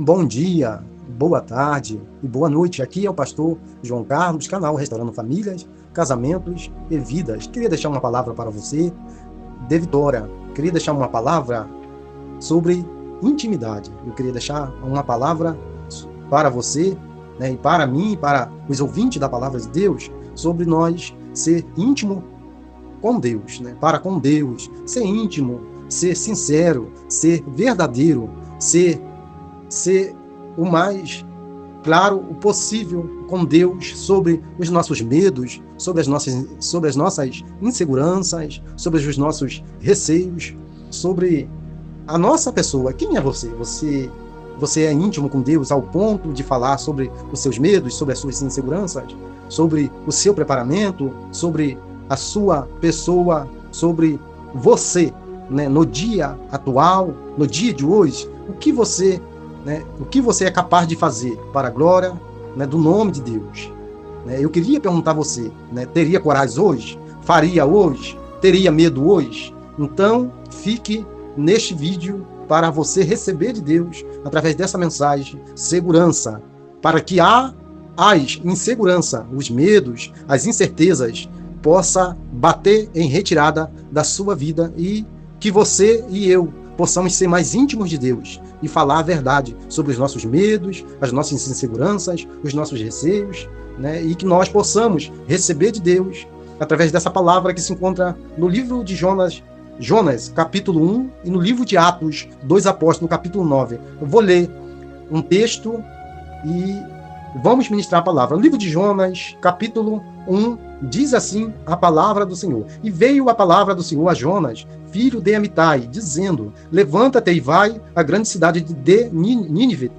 Bom dia, boa tarde e boa noite. Aqui é o pastor João Carlos, canal Restaurando Famílias, Casamentos e Vidas. Queria deixar uma palavra para você, de vitória. Queria deixar uma palavra sobre intimidade. Eu queria deixar uma palavra para você, né, e para mim, para os ouvintes da palavra de Deus, sobre nós ser íntimo com Deus, né? Para com Deus, ser íntimo, ser sincero, ser verdadeiro, ser o mais claro possível com Deus sobre os nossos medos, sobre as nossas inseguranças, sobre os nossos receios, sobre a nossa pessoa. Quem é você? Você é íntimo com Deus ao ponto de falar sobre os seus medos, sobre as suas inseguranças, sobre o seu preparamento, sobre a sua pessoa, sobre você, né, no dia atual, no dia de hoje, o que você é capaz de fazer para a glória, né, do nome de Deus. Eu queria perguntar a você, né, teria coragem hoje? Faria hoje? Teria medo hoje? Então, fique neste vídeo para você receber de Deus, através dessa mensagem, segurança, para que as inseguranças, os medos, as incertezas, possa bater em retirada da sua vida e que você e eu possamos ser mais íntimos de Deus e falar a verdade sobre os nossos medos, as nossas inseguranças, os nossos receios, né? E que nós possamos receber de Deus através dessa palavra que se encontra no livro de Jonas, capítulo 1, e no livro de Atos dos Apóstolos, capítulo 9. Eu vou ler um texto e vamos ministrar a palavra. No livro de Jonas, capítulo 1, diz assim a palavra do Senhor. E veio a palavra do Senhor a Jonas, filho de Amitai, dizendo: levanta-te e vai à grande cidade de Nínive,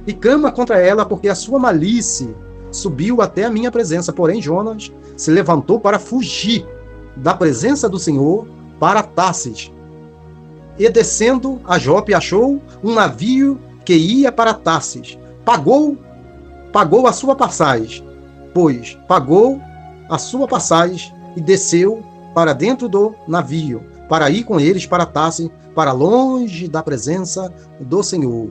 e clama contra ela, porque a sua malícia subiu até a minha presença. Porém, Jonas se levantou para fugir da presença do Senhor para Tarsis. E descendo a Jope, achou um navio que ia para Tarsis. Pagou a sua passagem, e desceu para dentro do navio, para ir com eles para Tarsis, para longe da presença do Senhor.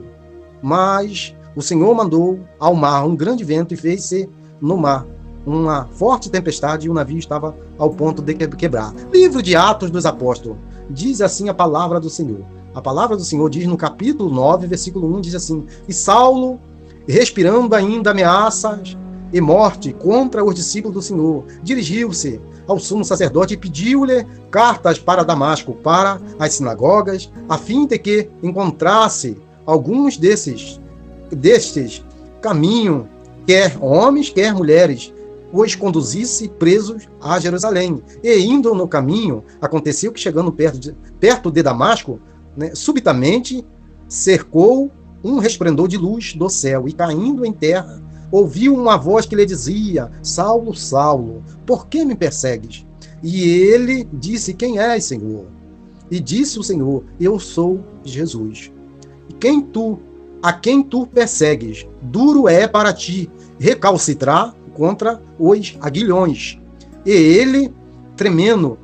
Mas o Senhor mandou ao mar um grande vento e fez-se no mar uma forte tempestade, e o navio estava ao ponto de quebrar. Livro de Atos dos Apóstolos. Diz assim a palavra do Senhor. A palavra do Senhor diz no capítulo 9, versículo 1, diz assim: e Saulo, respirando ainda ameaças e morte contra os discípulos do Senhor, dirigiu-se ao sumo sacerdote e pediu-lhe cartas para Damasco, para as sinagogas, a fim de que encontrasse alguns destes caminho, quer homens, quer mulheres, os conduzisse presos a Jerusalém. E indo no caminho, aconteceu que, chegando perto de Damasco, né, subitamente cercou um resplendor de luz do céu, e caindo em terra, ouviu uma voz que lhe dizia: Saulo, Saulo, por que me persegues? E ele disse: quem és, Senhor? E disse o Senhor: eu sou Jesus. A quem tu persegues, duro é para ti recalcitrar contra os aguilhões. E ele, tremendo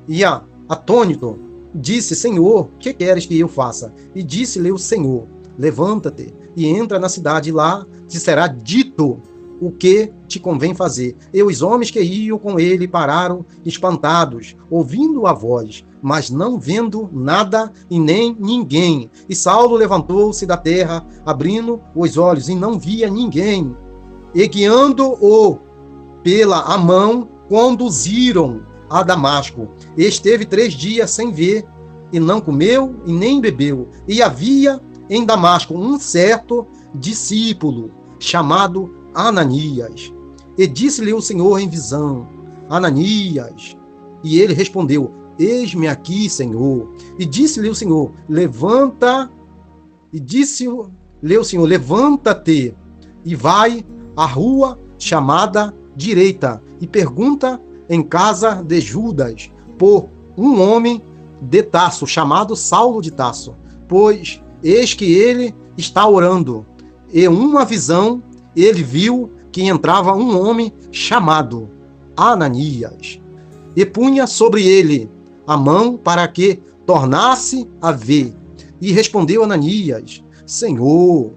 e atônito, disse: Senhor, que queres que eu faça? E disse-lhe o Senhor: levanta-te e entra na cidade, e lá te será dito o que te convém fazer. E os homens que iam com ele pararam espantados, ouvindo a voz, mas não vendo nada e nem ninguém. E Saulo levantou-se da terra, abrindo os olhos, e não via ninguém. E guiando-o pela mão, conduziram a Damasco. E esteve 3 dias sem ver, e não comeu e nem bebeu. E havia em Damasco um certo discípulo, chamado Ananias. E disse-lhe o Senhor em visão: Ananias. E ele respondeu: eis-me aqui, Senhor. E disse-lhe o Senhor: levanta-te e vai à rua chamada Direita, e pergunta em casa de Judas por um homem de Tarso, chamado Saulo de Tarso, pois eis que ele está orando. E uma visão, ele viu que entrava um homem chamado Ananias, e punha sobre ele a mão para que tornasse a ver. E respondeu Ananias: Senhor,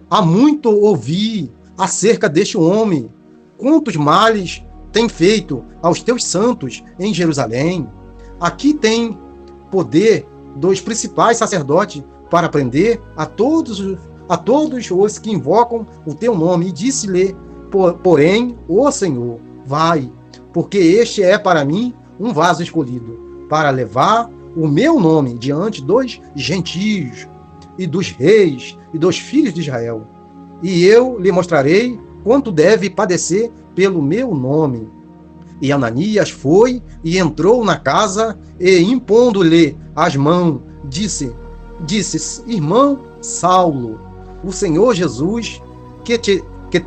há muito ouvi acerca deste homem, quantos males tem feito aos teus santos em Jerusalém. Aqui tem poder dos principais sacerdotes para prender a todos os que invocam o teu nome. E disse-lhe, porém, ó Senhor, vai, porque este é para mim um vaso escolhido, para levar o meu nome diante dos gentios e dos reis e dos filhos de Israel. E eu lhe mostrarei quanto deve padecer pelo meu nome. E Ananias foi e entrou na casa e, impondo-lhe as mãos, disse: Irmão Saulo, o Senhor Jesus, que te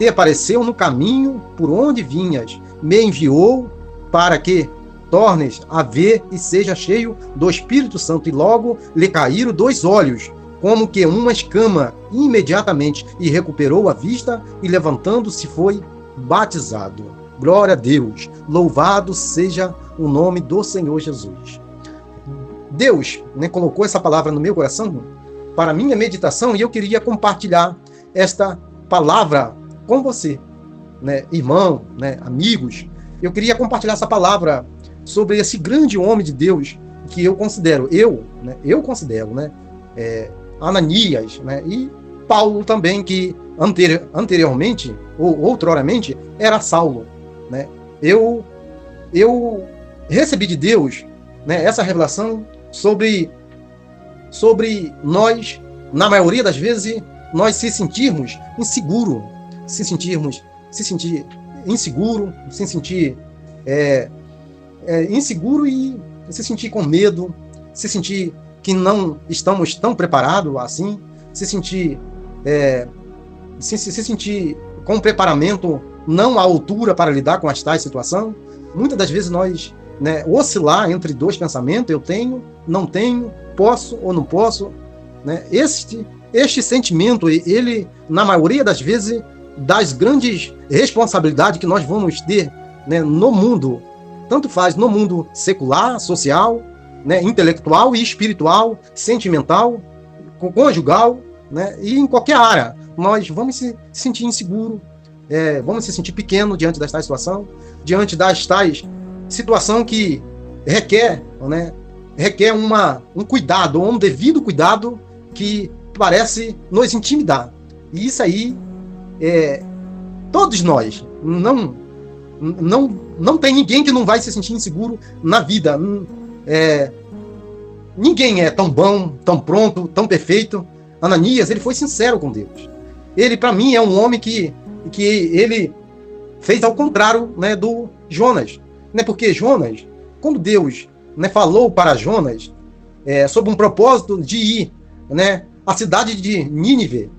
apareceu no caminho por onde vinhas, me enviou para que tornes a ver e seja cheio do Espírito Santo. E logo lhe caíram 2 olhos, como que uma escama, imediatamente, e recuperou a vista, e levantando-se foi batizado. Glória a Deus, louvado seja o nome do Senhor Jesus. Deus, colocou essa palavra no meu coração para minha meditação, e eu queria compartilhar esta palavra com você, irmão, amigos. Eu queria compartilhar essa palavra sobre esse grande homem de Deus que eu considero, Ananias, e Paulo também, que anteriormente, ou outroramente, era Saulo. Eu recebi de Deus, essa revelação sobre nós, na maioria das vezes, nós se sentirmos inseguro, se sentir inseguro, se sentir inseguro e se sentir com medo, se sentir que não estamos tão preparados assim, se sentir com preparamento não à altura para lidar com as tais situações. Muitas das vezes nós oscilar entre 2 pensamentos: eu tenho, não tenho, posso ou não posso. Este sentimento, ele, na maioria das vezes, das grandes responsabilidades que nós vamos ter no mundo, tanto faz no mundo secular, social, intelectual e espiritual, sentimental, conjugal, e em qualquer área, nós vamos se sentir inseguro, vamos se sentir pequeno diante das tais situações, diante das tais situação que requer um cuidado, um devido cuidado que parece nos intimidar. E isso aí, todos nós, não tem ninguém que não vai se sentir inseguro na vida. Ninguém é tão bom, tão pronto, tão perfeito. Ananias, ele foi sincero com Deus. Ele, para mim, é um homem que ele fez ao contrário, do Jonas. Porque Jonas, quando Deus falou para Jonas sobre um propósito de ir à cidade de Nínive,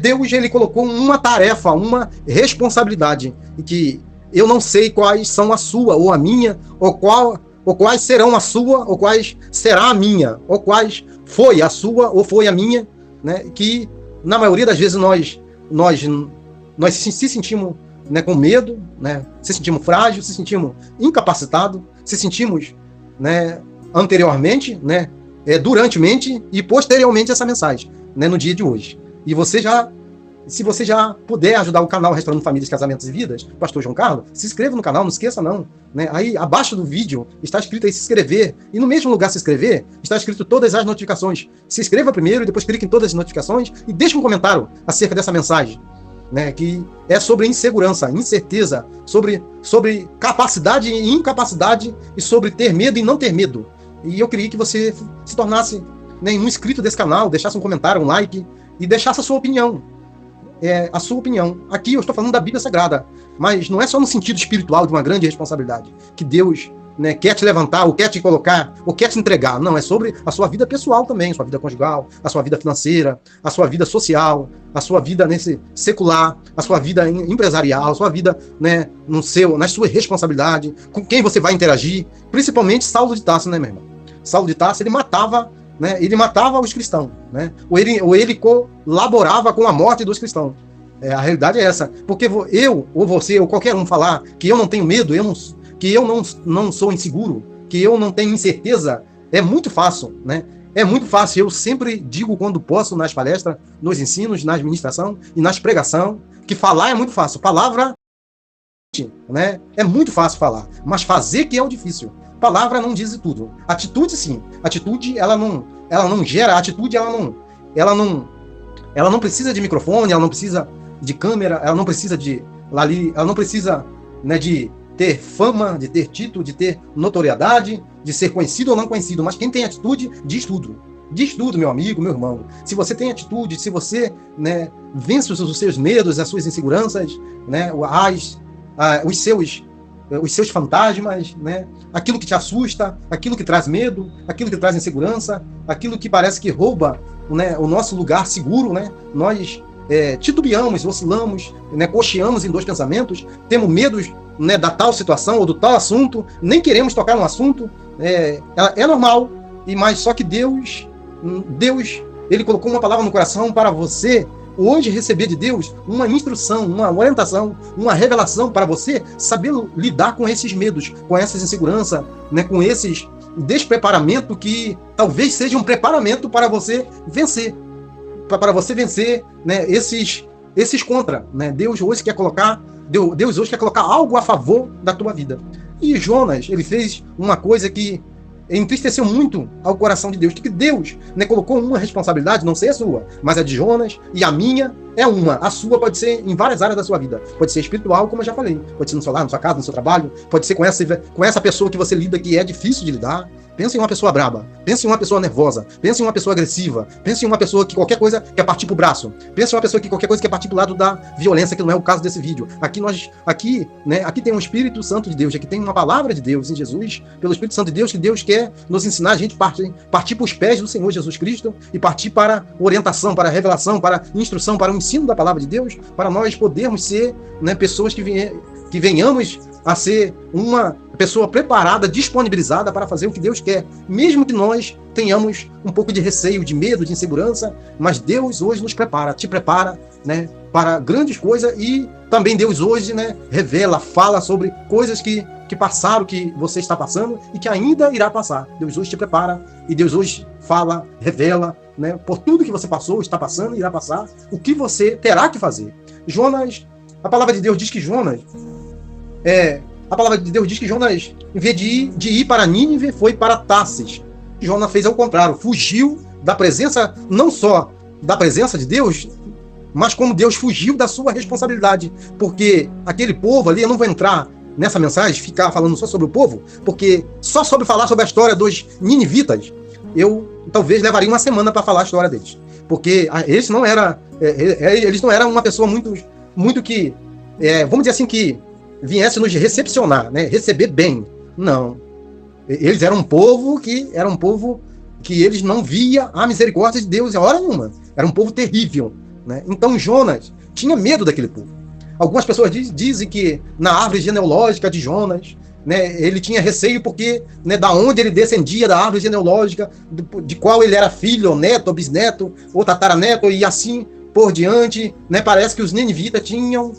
Deus, ele colocou uma tarefa, uma responsabilidade, que eu não sei quais são a sua ou a minha, ou quais serão a sua, ou quais será a minha, ou quais foi a sua ou foi a minha, que na maioria das vezes nós se sentimos com medo, se sentimos frágeis, se sentimos incapacitados, se sentimos anteriormente, durantemente e posteriormente essa mensagem, no dia de hoje. E se você já puder ajudar o canal Restaurando Famílias, Casamentos e Vidas, Pastor João Carlos, se inscreva no canal, não esqueça não. Aí abaixo do vídeo está escrito aí se inscrever, e no mesmo lugar se inscrever está escrito todas as notificações. Se inscreva primeiro e depois clique em todas as notificações e deixe um comentário acerca dessa mensagem, que é sobre insegurança, incerteza, sobre capacidade e incapacidade, e sobre ter medo e não ter medo. E eu queria que você se tornasse um inscrito desse canal, deixasse um comentário, um like e deixasse a sua opinião. A sua opinião. Aqui eu estou falando da Bíblia Sagrada, mas não é só no sentido espiritual de uma grande responsabilidade que Deus quer te levantar, ou quer te colocar, ou quer te entregar. Não, é sobre a sua vida pessoal também, sua vida conjugal, a sua vida financeira, a sua vida social, a sua vida secular, a sua vida empresarial, a sua vida nas suas responsabilidades, com quem você vai interagir, principalmente Saulo de Tarso, meu irmão? Saulo de Tarso, ele matava os cristãos, ou ele colaborava com a morte dos cristãos. A realidade é essa, porque eu, ou você, ou qualquer um falar que eu não tenho medo, que eu não sou inseguro, que eu não tenho incerteza, É muito fácil, né? É muito fácil. Eu sempre digo quando posso nas palestras, nos ensinos, na administração e nas pregação, que falar é muito fácil. Palavra, né? É muito fácil falar, mas fazer que é o difícil. Palavra não diz tudo. Atitude, sim. Atitude, ela não gera. Atitude, ela não precisa de microfone, ela não precisa de câmera, ela não precisa ela não precisa, né, de ter fama, de ter título, de ter notoriedade, de ser conhecido ou não conhecido. Mas quem tem atitude, diz tudo. Diz tudo, meu amigo, meu irmão. Se você tem atitude, se você, né, vence os seus medos, as suas inseguranças, né, os seus fantasmas, né, aquilo que te assusta, aquilo que traz medo, aquilo que traz insegurança, aquilo que parece que rouba, né, o nosso lugar seguro, né, nós titubeamos, oscilamos, né, cocheamos em dois pensamentos, temos medos, né, da tal situação ou do tal assunto, nem queremos tocar no assunto, é normal, mas só que Deus, ele colocou uma palavra no coração para você hoje receber de Deus uma instrução, uma orientação, uma revelação para você saber lidar com esses medos, com essas inseguranças, né, com esses despreparamento que talvez seja um preparamento para você vencer, né, esses contra, né? Deus hoje quer colocar algo a favor da tua vida. E Jonas, ele fez uma coisa que entristeceu muito ao coração de Deus, que Deus, né, colocou uma responsabilidade, não sei a sua, mas a de Jonas e a minha é uma. A sua pode ser em várias áreas da sua vida. Pode ser espiritual, como eu já falei. Pode ser no seu lar, na sua casa, no seu trabalho. Pode ser com essa pessoa que você lida que é difícil de lidar. Pensa em uma pessoa braba, pensa em uma pessoa nervosa, pensa em uma pessoa agressiva, pensa em uma pessoa que qualquer coisa quer partir pro braço, pensa em uma pessoa que qualquer coisa quer partir pro lado da violência, que não é o caso desse vídeo. Aqui tem um Espírito Santo de Deus, aqui tem uma palavra de Deus em Jesus, pelo Espírito Santo de Deus, que Deus quer nos ensinar a gente partir para os pés do Senhor Jesus Cristo e partir para orientação, para revelação, para instrução, para o ensino da palavra de Deus, para nós podermos ser, né, pessoas que venhamos a ser uma pessoa preparada, disponibilizada para fazer o que Deus quer, mesmo que nós tenhamos um pouco de receio, de medo, de insegurança, mas Deus hoje nos prepara, te prepara, né, para grandes coisas, e também Deus hoje, né, revela, fala sobre coisas que passaram, que você está passando e que ainda irá passar. Deus hoje te prepara e Deus hoje fala, revela, né, por tudo que você passou, está passando e irá passar, o que você terá que fazer. Jonas, a palavra de Deus diz que Jonas, em vez de ir para Nínive, foi para Tarsis. Jonas fez ao contrário, fugiu da presença, não só da presença de Deus, mas como Deus fugiu da sua responsabilidade. Porque aquele povo ali, eu não vou entrar nessa mensagem, ficar falando só sobre o povo, porque só sobre falar sobre a história dos ninivitas, eu talvez levaria uma semana para falar a história deles. Porque eles não eram uma pessoa muito que, vamos dizer assim, que viesse nos recepcionar, né? Receber bem. Não. Eles eram um povo que eles não via a misericórdia de Deus em hora nenhuma. Era um povo terrível, né? Então Jonas tinha medo daquele povo. Algumas pessoas dizem que na árvore genealógica de Jonas, né, ele tinha receio porque, né, da onde ele descendia, da árvore genealógica, de qual ele era filho, ou neto, ou bisneto, ou tataraneto, e assim por diante, né? Parece que os ninivitas tinham,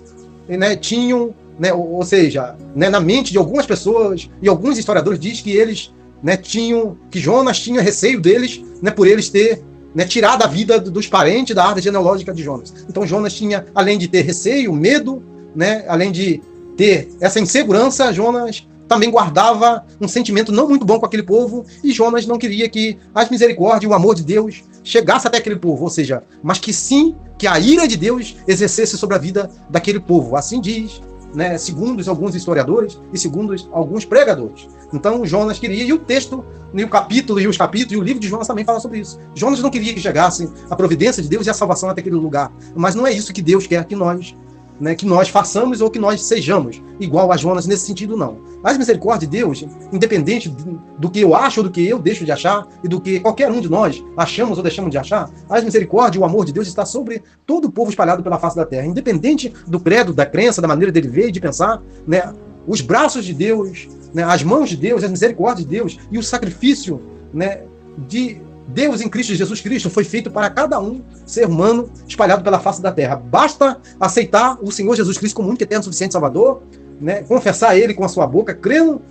né, ou seja, né, na mente de algumas pessoas e alguns historiadores diz que eles, né, que Jonas tinha receio deles, né, por eles ter, né, tirado a vida dos parentes da árvore genealógica de Jonas. Então Jonas tinha, além de ter receio, medo, né, além de ter essa insegurança, Jonas também guardava um sentimento não muito bom com aquele povo, e Jonas não queria que as misericórdias e o amor de Deus chegasse até aquele povo, ou seja, mas que sim, que a ira de Deus exercesse sobre a vida daquele povo. Assim diz, né, segundo alguns historiadores e segundo alguns pregadores. Então Jonas queria, e o texto, e o capítulo, e os capítulos, e o livro de Jonas também fala sobre isso. Jonas não queria que chegasse a providência de Deus e a salvação até aquele lugar, mas não é isso que Deus quer que nós, né, que nós façamos ou que nós sejamos igual a Jonas nesse sentido, não. As misericórdias de Deus, independente do que eu acho ou do que eu deixo de achar e do que qualquer um de nós achamos ou deixamos de achar, as misericórdias e o amor de Deus está sobre todo o povo espalhado pela face da terra, independente do credo, da crença, da maneira dele ver e de pensar, né, os braços de Deus, né, as mãos de Deus, as misericórdias de Deus e o sacrifício, né, de Deus em Cristo, Jesus Cristo, foi feito para cada um ser humano espalhado pela face da terra. Basta aceitar o Senhor Jesus Cristo como único, eterno, suficiente Salvador, né, confessar Ele com a sua boca, crendo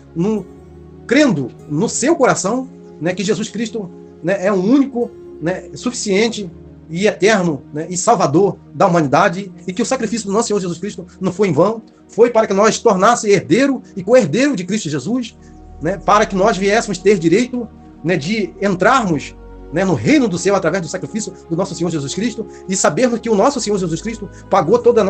no seu coração, né, que Jesus Cristo, né, é o único, né, suficiente e eterno, né, e salvador da humanidade, e que o sacrifício do nosso Senhor Jesus Cristo não foi em vão, foi para que nós tornássemos herdeiro e co-herdeiro de Cristo Jesus, né, para que nós viéssemos ter direito, né, de entrarmos, né, no reino do céu através do sacrifício do nosso Senhor Jesus Cristo, e sabermos que o nosso Senhor Jesus Cristo pagou toda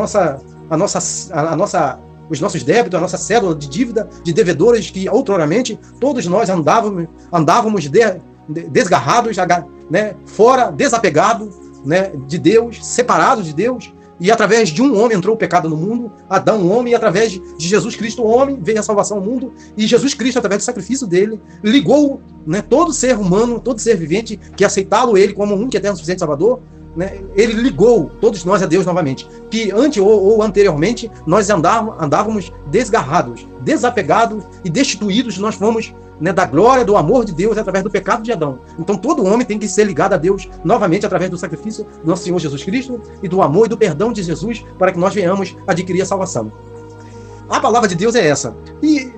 os nossos débitos, a nossa cédula de dívida, de devedores que outroramente todos nós andávamos desgarrados, né, fora, desapegados, né, de Deus, separados de Deus, e através de um homem entrou o pecado no mundo, Adão, um homem, e através de Jesus Cristo, o homem, veio a salvação ao mundo, e Jesus Cristo, através do sacrifício dele, ligou, né, todo ser humano, todo ser vivente, que aceitá-lo ele como um que eterno suficiente Salvador, né, ele ligou todos nós a Deus novamente, que antes ou anteriormente nós andávamos desgarrados, desapegados e destituídos, nós fomos, né, da glória, do amor de Deus através do pecado de Adão. Então todo homem tem que ser ligado a Deus novamente através do sacrifício do nosso Senhor Jesus Cristo e do amor e do perdão de Jesus para que nós venhamos adquirir a salvação. A palavra de Deus é essa. E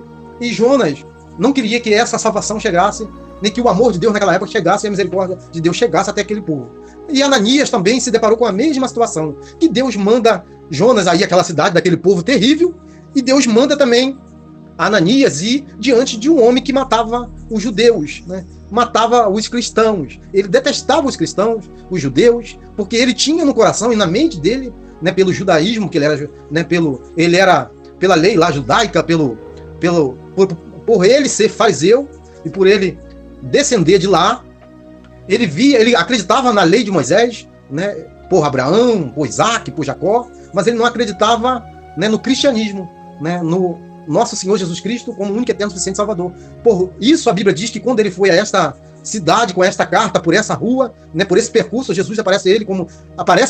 Jonas não queria que essa salvação chegasse, nem que o amor de Deus naquela época chegasse e a misericórdia de Deus chegasse até aquele povo. E Ananias também se deparou com a mesma situação, que Deus manda Jonas aí àquela cidade, daquele povo terrível, e Deus manda também Ananias ir diante de um homem que matava os judeus, né? Matava os cristãos. Ele detestava os cristãos, os judeus, porque ele tinha no coração e na mente dele, né, pelo judaísmo, que ele era, né, ele era pela lei lá judaica, por ele ser fariseu e por ele descender de lá, ele acreditava na lei de Moisés, né, por Abraão, por Isaac, por Jacó, mas ele não acreditava, né, no cristianismo, né, no nosso Senhor Jesus Cristo como único eterno suficiente Salvador. Por isso a Bíblia diz que quando ele foi a esta cidade com esta carta, por essa rua, né, por esse percurso, Jesus aparece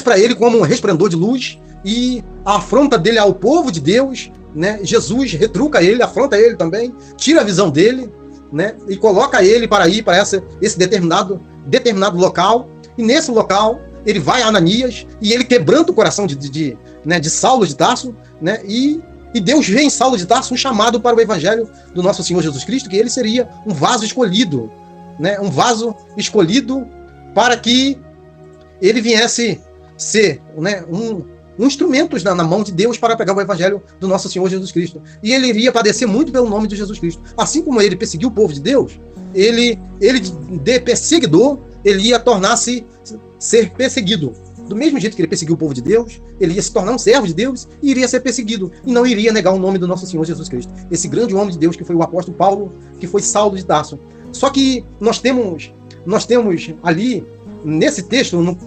para ele como um resplendor de luz, e a afronta dele ao povo de Deus, né, Jesus retruca ele, afronta ele também, tira a visão dele, né, e coloca ele para ir para esse determinado local, e nesse local ele vai a Ananias e ele quebranta o coração de Saulo de Tarso, né, e Deus vê em Saulo de Tarso um chamado para o evangelho do nosso Senhor Jesus Cristo, que ele seria um vaso escolhido, né, um vaso escolhido para que ele viesse ser, né, um instrumento na mão de Deus para pegar o evangelho do nosso Senhor Jesus Cristo. E ele iria padecer muito pelo nome de Jesus Cristo. Assim como ele perseguiu o povo de Deus, ele de perseguidor, ele ia tornar-se ser perseguido. Do mesmo jeito que ele perseguiu o povo de Deus, ele ia se tornar um servo de Deus e iria ser perseguido. E não iria negar o nome do nosso Senhor Jesus Cristo. Esse grande homem de Deus que foi o apóstolo Paulo, que foi Saulo de Tarso. Só que nós temos ali, nesse texto, no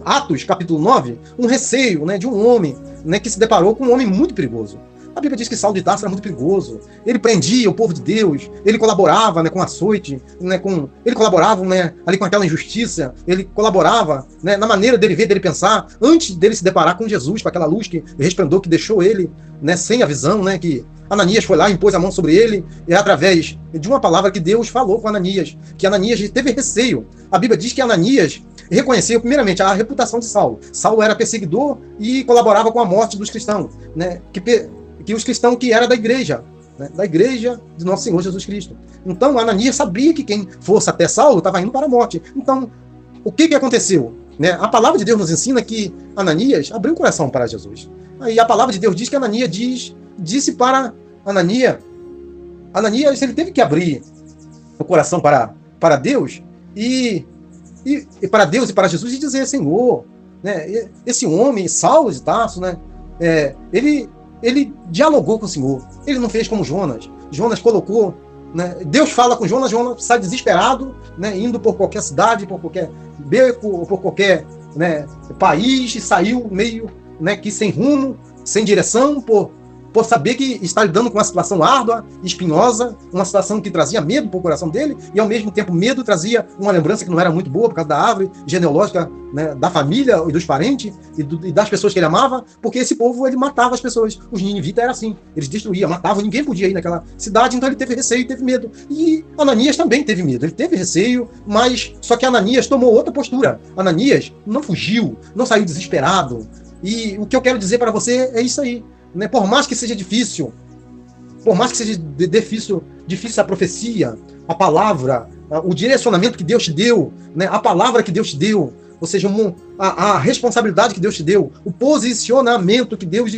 Atos, capítulo 9, um receio, né, de um homem, né, que se deparou com um homem muito perigoso. A Bíblia diz que Saulo de Tarso era muito perigoso. Ele prendia o povo de Deus, ele colaborava, né, com açoite, né, ele colaborava, né, ali com aquela injustiça, ele colaborava, né, na maneira dele ver, dele pensar, antes dele se deparar com Jesus, com aquela luz que resplendor que deixou ele, né, sem a visão, né, que Ananias foi lá, impôs a mão sobre ele, e através de uma palavra que Deus falou com Ananias, que Ananias teve receio. A Bíblia diz que Ananias reconheceu, primeiramente, a reputação de Saulo. Saulo era perseguidor e colaborava com a morte dos cristãos, né, que os cristãos que eram da igreja, né, da igreja de nosso Senhor Jesus Cristo. Então, Ananias sabia que quem fosse até Saulo estava indo para a morte. Então, o que aconteceu? Né? A palavra de Deus nos ensina que Ananias abriu o coração para Jesus. Aí a palavra de Deus diz que Ananias disse para Ananias, ele teve que abrir o coração para Deus e para Deus e para Jesus e dizer, Senhor, né, esse homem, Saulo de Tarso, né, ele dialogou com o Senhor. Ele não fez como Jonas. Jonas colocou, né, Deus fala com Jonas sai desesperado, né, indo por qualquer cidade, por qualquer beco, por qualquer, né, país, e saiu meio, né, que sem rumo, sem direção, por saber que está lidando com uma situação árdua, espinhosa, uma situação que trazia medo para o coração dele, e ao mesmo tempo medo trazia uma lembrança que não era muito boa por causa da árvore genealógica, né, da família e dos parentes e das pessoas que ele amava, porque esse povo ele matava as pessoas. Os ninivitas eram assim, eles destruíam, matavam, ninguém podia ir naquela cidade, então ele teve receio, teve medo. E Ananias também teve medo, ele teve receio, mas só que Ananias tomou outra postura. Ananias não fugiu, não saiu desesperado. E o que eu quero dizer para você é isso aí. Né? Por mais que seja difícil, por mais que seja difícil a profecia, a palavra, o direcionamento que Deus te deu, né? A palavra que Deus te deu, ou seja, a responsabilidade que Deus te deu, o posicionamento que Deus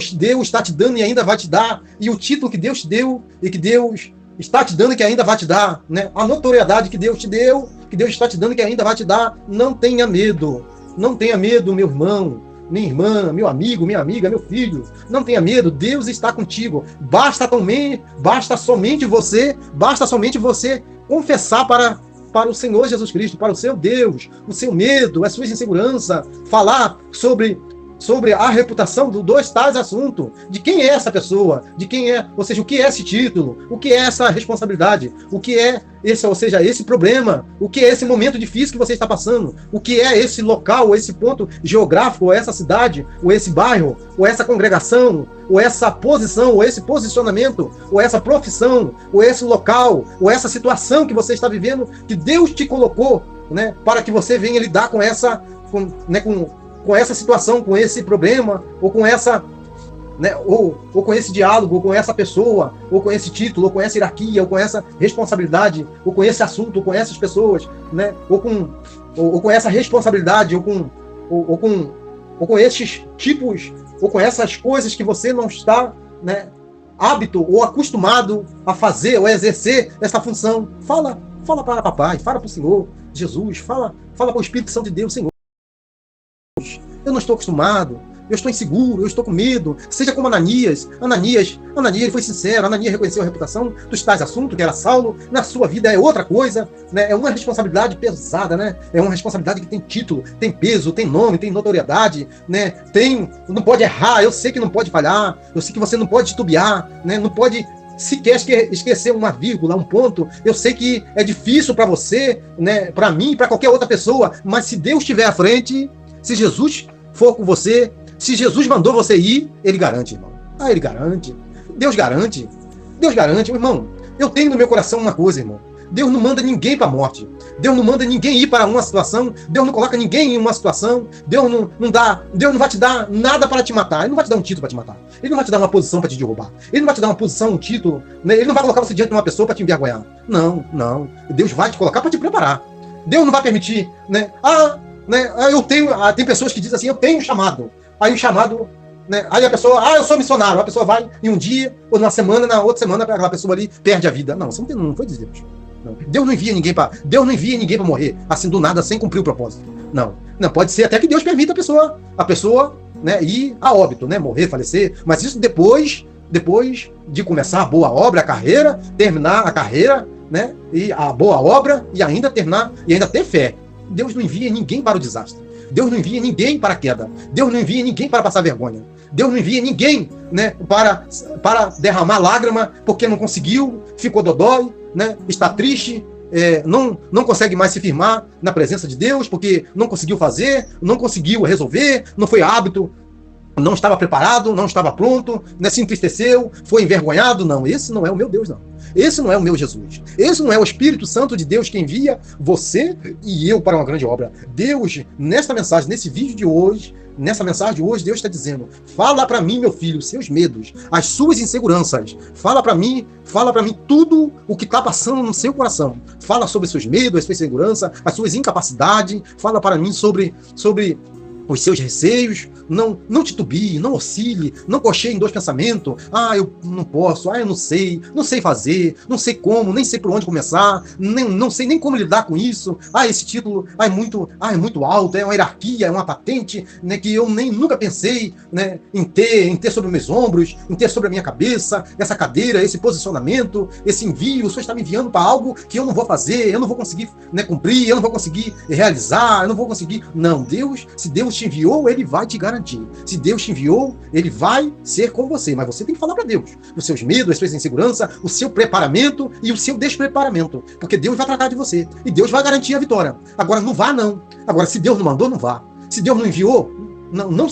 te deu, está te dando e ainda vai te dar, e o título que Deus te deu e que Deus está te dando e que ainda vai te dar, né? A notoriedade que Deus te deu, que Deus está te dando e que ainda vai te dar. Não tenha medo. Não tenha medo, meu irmão, minha irmã, meu amigo, minha amiga, meu filho. Não tenha medo, Deus está contigo. Basta somente você confessar para o Senhor Jesus Cristo, para o seu Deus, o seu medo, as suas inseguranças, falar sobre a reputação dos dois tais assuntos, de quem é essa pessoa, de quem é, ou seja, o que é esse título, o que é essa responsabilidade, o que é esse, ou seja, esse problema, o que é esse momento difícil que você está passando, o que é esse local, ou esse ponto geográfico, ou essa cidade, ou esse bairro, ou essa congregação, ou essa posição, ou esse posicionamento, ou essa profissão, ou esse local, ou essa situação que você está vivendo, que Deus te colocou, né, para que você venha lidar com essa situação, com esse problema, ou com essa, né, ou com esse diálogo, ou com essa pessoa, ou com esse título, ou com essa hierarquia, ou com essa responsabilidade, ou com esse assunto, ou com essas pessoas, né, ou com essa responsabilidade, ou com esses tipos, ou com essas coisas que você não está, né, hábito ou acostumado a fazer ou a exercer essa função. Fala para papai, fala para o Senhor Jesus, fala para o Espírito Santo de Deus. Senhor, eu não estou acostumado, eu estou inseguro, eu estou com medo. Seja como Ananias, ele foi sincero, Ananias reconheceu a reputação dos tais assuntos, que era Saulo. Na sua vida é outra coisa, né? É uma responsabilidade pesada, né? É uma responsabilidade que tem título, tem peso, tem nome, tem notoriedade, né? Não pode errar, eu sei que não pode falhar, eu sei que você não pode titubear, né? Não pode sequer esquecer uma vírgula, um ponto. Eu sei que é difícil para você, né? Para mim, para qualquer outra pessoa, mas se Deus estiver à frente, se Jesus for com você, se Jesus mandou você ir, ele garante, irmão. Ele garante. Deus garante. Deus garante. Irmão, eu tenho no meu coração uma coisa, irmão. Deus não manda ninguém para a morte. Deus não manda ninguém ir para uma situação. Deus não coloca ninguém em uma situação. Deus não vai te dar nada para te matar. Ele não vai te dar um título para te matar. Ele não vai te dar uma posição para te derrubar. Ele não vai te dar uma posição, um título, né? Ele não vai colocar você diante de uma pessoa para te envergonhar. Não. Deus vai te colocar para te preparar. Deus não vai permitir, né? Tem pessoas que dizem assim, eu tenho um chamado. Aí o chamado, né? Aí a pessoa, eu sou missionário. A pessoa vai em um dia, ou na semana, na outra semana, aquela pessoa ali perde a vida. Não, não foi de Deus. Não. Deus não envia ninguém para morrer, assim do nada, sem cumprir o propósito. Não, pode ser até que Deus permita a pessoa, né, ir a óbito, né, morrer, falecer, mas isso depois de começar a boa obra, a carreira, terminar a carreira, né, e a boa obra, e ainda terminar, e ainda ter fé. Deus não envia ninguém para o desastre. Deus não envia ninguém para a queda. Deus não envia ninguém para passar vergonha. Deus não envia ninguém, né, para derramar lágrima porque não conseguiu, ficou dodói, né, está triste, não consegue mais se firmar na presença de Deus porque não conseguiu fazer, não conseguiu resolver, não foi hábito, não estava preparado, não estava pronto, né, se entristeceu, foi envergonhado. Não, esse não é o meu Deus, não. Esse não é o meu Jesus. Esse não é o Espírito Santo de Deus que envia você e eu para uma grande obra. Deus, nessa mensagem, nesse vídeo de hoje, nessa mensagem de hoje, Deus está dizendo: fala para mim, meu filho, os seus medos, as suas inseguranças. Fala para mim tudo o que está passando no seu coração. Fala sobre os seus medos, as suas inseguranças, as suas incapacidades. Fala para mim sobre os seus receios. Não titubie, não oscile, não cocheie em dois pensamentos. Eu não posso, eu não sei fazer, não sei como, nem sei por onde começar, não sei nem como lidar com isso. Esse título é muito alto, é uma hierarquia, é uma patente, né, que eu nunca pensei, né, em ter sobre meus ombros, em ter sobre a minha cabeça, essa cadeira, esse posicionamento, esse envio. O Senhor está me enviando para algo que eu não vou fazer, eu não vou conseguir, né, cumprir, eu não vou conseguir realizar, eu não vou conseguir. Não, se Deus te enviou, ele vai te garantir. Se Deus te enviou, ele vai ser com você, mas você tem que falar para Deus os seus medos, as suas inseguranças, o seu preparamento e o seu despreparamento, porque Deus vai tratar de você e Deus vai garantir a vitória. Agora não vá, não. Agora, se Deus não mandou, não vá. Se Deus não enviou, não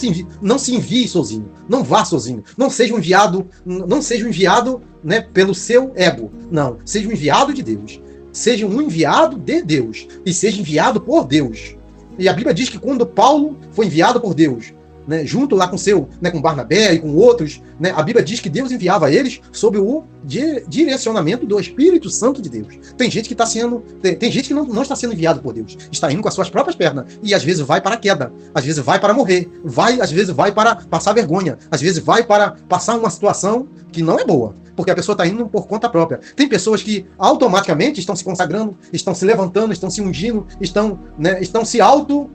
se envie sozinho, não vá sozinho, não seja um enviado, né, pelo seu ego. Não, seja um enviado de Deus, seja um enviado de Deus e seja enviado por Deus. E a Bíblia diz que quando Paulo foi enviado por Deus, né, junto lá com com Barnabé e com outros, né, a Bíblia diz que Deus enviava eles sob o direcionamento do Espírito Santo de Deus. Tem gente que tem gente que não está sendo enviado por Deus, está indo com as suas próprias pernas e às vezes vai para a queda, às vezes vai para morrer, às vezes vai para passar vergonha, às vezes vai para passar uma situação que não é boa, porque a pessoa está indo por conta própria. Tem pessoas que automaticamente estão se consagrando, estão se levantando, estão se ungindo, estão se auto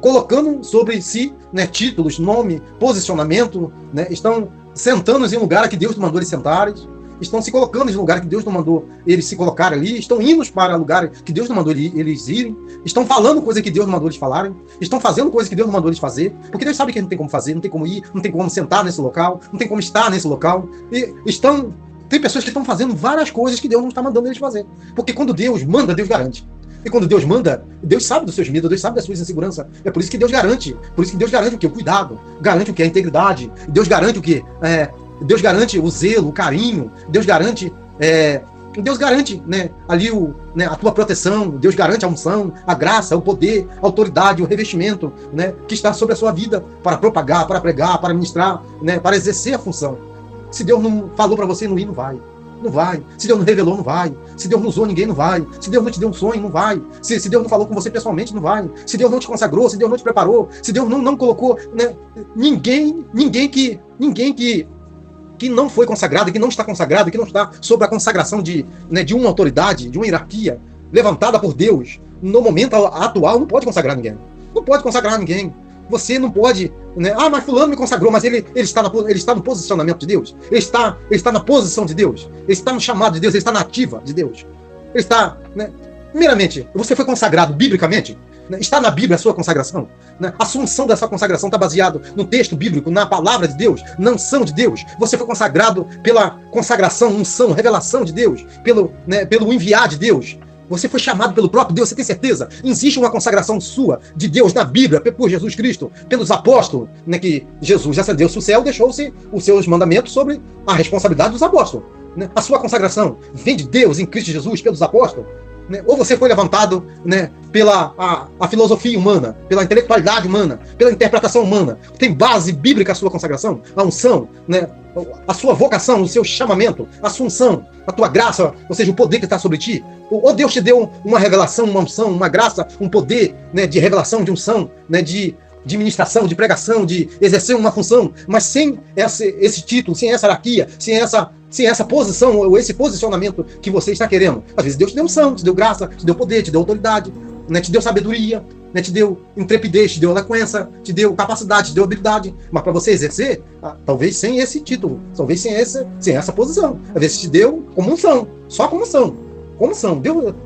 colocando sobre si, né, títulos, nome, posicionamento, né, estão sentando em lugar que Deus não mandou eles sentarem, estão se colocando em lugar que Deus não mandou eles se colocarem ali, estão indo para lugar que Deus não mandou eles irem, estão falando coisa que Deus não mandou eles falarem, estão fazendo coisa que Deus não mandou eles fazer, porque Deus sabe que não tem como fazer, não tem como ir, não tem como sentar nesse local, não tem como estar nesse local, tem pessoas que estão fazendo várias coisas que Deus não está mandando eles fazer, porque quando Deus manda, Deus garante. E quando Deus manda, Deus sabe dos seus medos, Deus sabe das suas inseguranças. É por isso que Deus garante. Por isso que Deus garante o quê? O cuidado. Garante o quê? A integridade. Deus garante o quê? Deus garante o zelo, o carinho. Deus garante, né, ali a tua proteção. Deus garante a unção, a graça, o poder, a autoridade, o revestimento, né, que está sobre a sua vida para propagar, para pregar, para ministrar, né, para exercer a função. Se Deus não falou para você não ir, não vai. Não vai. Se Deus não revelou, não vai. Se Deus não usou ninguém, não vai. Se Deus não te deu um sonho, não vai. Se Deus não falou com você pessoalmente, não vai. Se Deus não te consagrou, se Deus não te preparou, se Deus não colocou, né, ninguém que não foi consagrado, que não está consagrado, que não está sob a consagração de uma autoridade, de uma hierarquia levantada por Deus, no momento atual, não pode consagrar ninguém. Não pode consagrar ninguém. Você não pode, né? Mas fulano me consagrou, mas ele está no posicionamento de Deus. Ele está na posição de Deus. Ele está no chamado de Deus, ele está na ativa de Deus. Ele está, né? Primeiramente, você foi consagrado biblicamente? Né? Está na Bíblia a sua consagração? Né? A assunção dessa consagração está baseada no texto bíblico, na palavra de Deus, na unção de Deus. Você foi consagrado pela consagração, unção, revelação de Deus, pelo enviar de Deus. Você foi chamado pelo próprio Deus, você tem certeza? Existe uma consagração sua, de Deus, na Bíblia, por Jesus Cristo, pelos apóstolos, né, que Jesus ascendeu-se ao céu, deixou-se os seus mandamentos sobre a responsabilidade dos apóstolos. Né? A sua consagração vem de Deus em Cristo Jesus, pelos apóstolos? Né? Ou você foi levantado, né, pela a filosofia humana, pela intelectualidade humana, pela interpretação humana? Tem base bíblica a sua consagração, a unção, né, a sua vocação, o seu chamamento, a sua unção, a tua graça, ou seja, o poder que está sobre ti? Ou Deus te deu uma revelação, uma unção, uma graça, um poder, né, de revelação, de unção, né, de ministração, de pregação, de exercer uma função, mas sem esse título, sem essa hierarquia, sem essa posição ou esse posicionamento que você está querendo. Às vezes Deus te deu unção, te deu graça, te deu poder, te deu autoridade, né, te deu sabedoria, né, te deu intrepidez, te deu eloquência, te deu capacidade, te deu habilidade, mas para você exercer, talvez sem esse título, talvez sem essa posição. Às vezes te deu como unção, só como unção. Como são?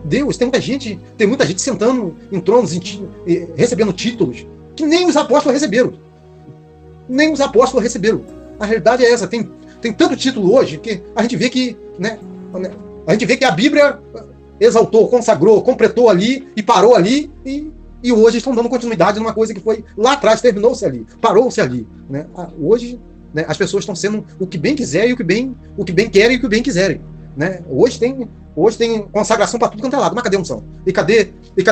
Deus, tem muita gente sentando em tronos, recebendo títulos que nem os apóstolos receberam. Nem os apóstolos receberam. A realidade é essa. Tem tanto título hoje que a gente vê que, né, a gente vê que a Bíblia exaltou, consagrou, completou ali e parou ali e hoje estão dando continuidade numa coisa que foi lá atrás, terminou-se ali, parou-se ali. Né? Hoje, né, as pessoas estão sendo o que bem quiserem, o que bem querem e o que bem quiserem. Né? Hoje tem consagração para tudo quanto é lado, mas cadê a unção? E cadê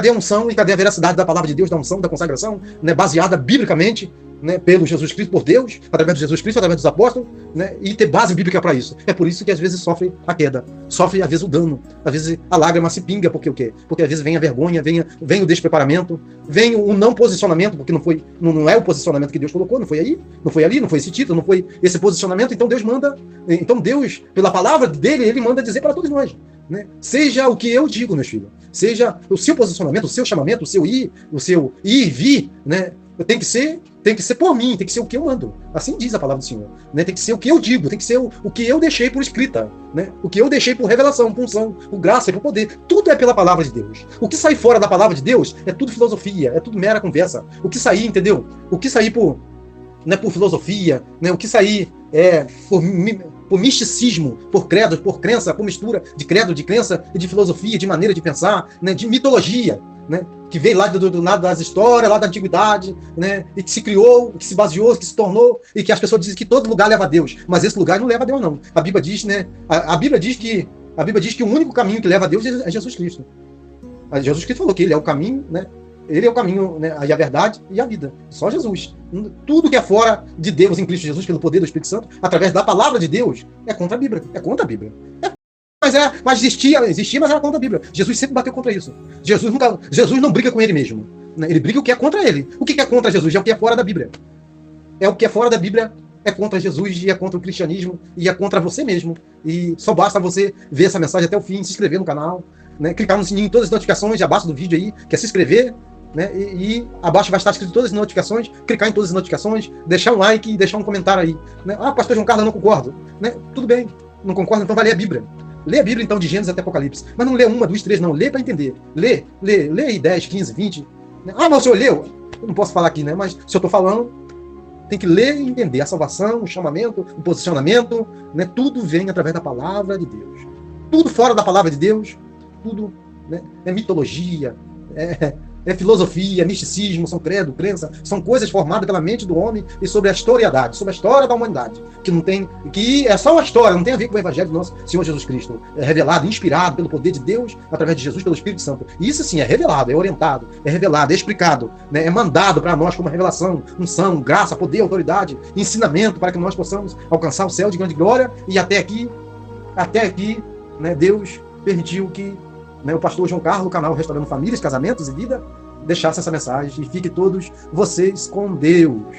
a unção? E cadê a veracidade da palavra de Deus, da unção, da consagração, né, baseada biblicamente, né, pelo Jesus Cristo, por Deus, através de Jesus Cristo, através dos apóstolos, né, e ter base bíblica para isso. É por isso que às vezes sofre a queda, sofre às vezes o dano, às vezes a lágrima se pinga, porque o quê? Porque às vezes vem a vergonha, vem o despreparamento, vem o não posicionamento, porque não é o posicionamento que Deus colocou, não foi aí, não foi ali, não foi esse título, não foi esse posicionamento. Então Deus, pela palavra dele, ele manda dizer para todos nós, né? Seja o que eu digo, meus filhos, seja o seu posicionamento, o seu chamamento, o seu ir e vir, né? Tem que ser por mim, tem que ser o que eu mando. Assim diz a palavra do Senhor, né? Tem que ser o que eu digo, tem que ser o que eu deixei por escrita, né? O que eu deixei por revelação, por unção, por graça e por poder. Tudo é pela palavra de Deus. O que sair fora da palavra de Deus é tudo filosofia, é tudo mera conversa. O que sair, entendeu? O que sair por filosofia, né? O que sair por misticismo, por credo, por crença, por mistura de credo, de crença e de filosofia, de maneira de pensar, né? De mitologia, né? Que veio lá do lado das histórias, lá da antiguidade, né? E que se criou, que se baseou, que se tornou, e que as pessoas dizem que todo lugar leva a Deus, mas esse lugar não leva a Deus, não. A Bíblia diz, né? A Bíblia diz que o único caminho que leva a Deus é Jesus Cristo. Jesus Cristo falou que ele é o caminho, né? Ele é o caminho, né, e a verdade e a vida. Só Jesus. Tudo que é fora de Deus em Cristo Jesus, pelo poder do Espírito Santo, através da palavra de Deus, é contra a Bíblia. É contra a Bíblia. Mas existia, mas era contra a Bíblia. Jesus sempre bateu contra isso. Jesus não briga com ele mesmo. Né? Ele briga o que é contra ele. O que é contra Jesus? É o que é fora da Bíblia. É o que é fora da Bíblia, é contra Jesus, e é contra o cristianismo, e é contra você mesmo. E só basta você ver essa mensagem até o fim, se inscrever no canal, né? Clicar no sininho em todas as notificações, abaixo do vídeo aí, que é se inscrever, né? E abaixo vai estar escrito todas as notificações, clicar em todas as notificações, deixar um like e deixar um comentário aí. Né? Ah, pastor João Carlos, eu não concordo. Né? Tudo bem, não concordo, então vai ler a Bíblia. Lê a Bíblia, então, de Gênesis até Apocalipse. Mas não lê uma, duas, três, não. Lê para entender. Lê aí 10, 15, 20. Né? Ah, mas o senhor leu? Eu não posso falar aqui, né? Mas se eu estou falando, tem que ler e entender. A salvação, o chamamento, o posicionamento, né? Tudo vem através da palavra de Deus. Tudo fora da palavra de Deus, tudo, né? É mitologia, é filosofia, é misticismo, são credo, crença, são coisas formadas pela mente do homem e sobre a historiedade, sobre a história da humanidade, que é só uma história, não tem a ver com o evangelho do nosso Senhor Jesus Cristo, é revelado, inspirado pelo poder de Deus, através de Jesus, pelo Espírito Santo. E isso sim é revelado, é orientado, é revelado, é explicado, né? É mandado para nós como revelação, unção, graça, poder, autoridade, ensinamento, para que nós possamos alcançar o céu de grande glória. E até aqui, né, Deus permitiu que, né, o pastor João Carlos, o canal Restaurando Famílias, Casamentos e Vida, deixasse essa mensagem. E fiquem todos vocês com Deus.